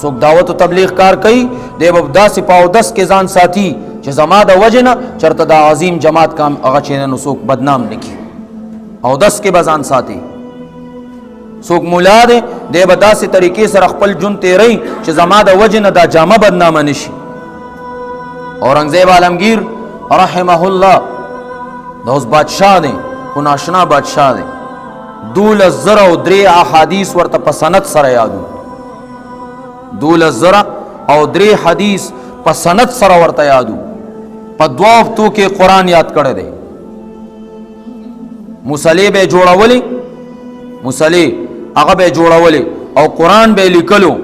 څوک دعوت او تبلیغ کار کوي دی به داسې په اودس کې ځان ساتي چې زما د وجې نه چېرته دا عظیم جماعت کام هغه چې نو څوک بدنام نه کړي اودس کې به ځان ساتي. څوک مولا دی دی به داسې طریقې سره خپل ژوند تېروي چې زما د وجې نه دا جامه بدنامه نه شي. اورنګزیب عالمگیر رحمه الله دا اوس بادشاه دی خو ناشنا بادشاه دی. 12,003 احادیث ورته په سند سره یادو 12,003 حدیث په سند سره ورته یادو په 2 هفتو کې قرآن یاد کړی دی. مصلی به جوړولې مصلی هغه به جوړولې او قرآن به لیکلو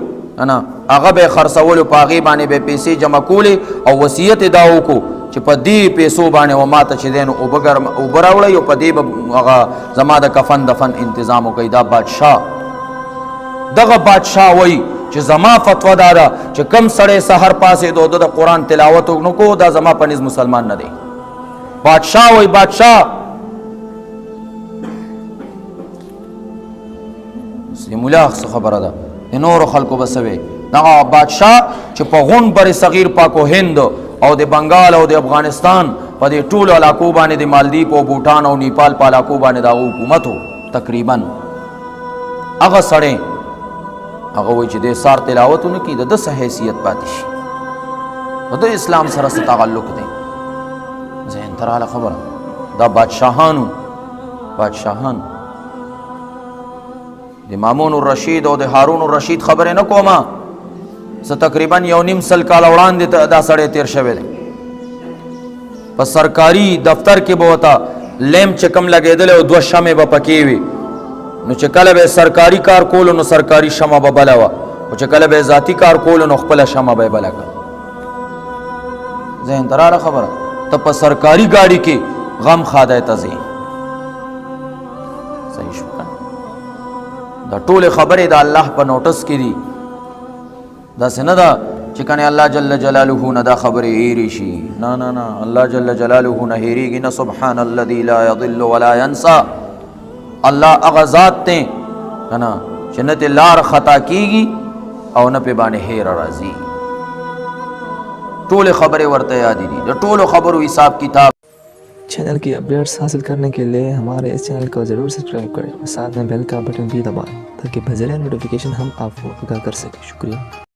انا هغه به خرڅولو په هغې باندې به پیسې جمع کولې او وصیت یې دا وکړو چې په دې پیسو باندې و ماته چې دی نو اوبه راوړئ او په دې به هغه زما د کفن دفن انتظام وکړئ. دا بادشاه دغه بادشاه وایي چې زما فتوا دا ده چې کم سړی سحر پاسېدو د قرآن تلاوت وکړو دا زما په نظ مسلمان نه دی. بادشاه وایي بادشاه مولا څه خبره ده د نورو خلکو به څه وی دغه بادشاه چې په غون بر صغیر پاک و هند او د بنگال او د افغانستان په دې ټولو علاقو باندې د مالدیپ او بوټان او نیپال په علاقو باندې د حکومت تقریبا هغه سړی هغه وایي چې د سار تلاوت ونه کړي د څه حیثیت پاتې شي د اسلام سره څه تعلق دی. ذهن ته راغله خبره دا بادشاهانو د مامون الرشید او د هارون الرشید خبرې نه کومه زه تقریبا 1.5 کال وړاندې دا سړی تیر شوی دی. په سرکاري دفتر کې به ورته لیمپ چې کوم لګېدلی او 2 شمې به پکې وي نو چې کله به سرکاري کار کولو نو سرکاري شمه به بله وه او چې کله به ذاتي کار کولو نو خپله شمه به یې بله کړه. ذهن ته راغله خبره ته په سرکاري ګاډي کې غم خادی ته ځې صحیح شو که دا ټولې خبرې د الله په نوټس کې دي. داسې نه ده چې کنې الله جل جلاله نه دا خبرې هېرې شي. نه الله جل جلاله نه هېرېږي نه. سبحان الذي لا يضل ولا ينسى الله هغه ذات دی که نه چې نه ترې لار خطا کېږي او نه پې باندې هېره راځي. ټولې خبرې ورته یادې دي د ټولو خبرو حساب کتاب. चैनल की अपडेट्स हासिल करने के लिए हमारे इस चैनल को ज़रूर सब्सक्राइब करें और साथ में बेल का बटन भी दबाएं ताकि बज़रिया नोटिफिकेशन हम आपको आगाह कर सकें। शुक्रिया।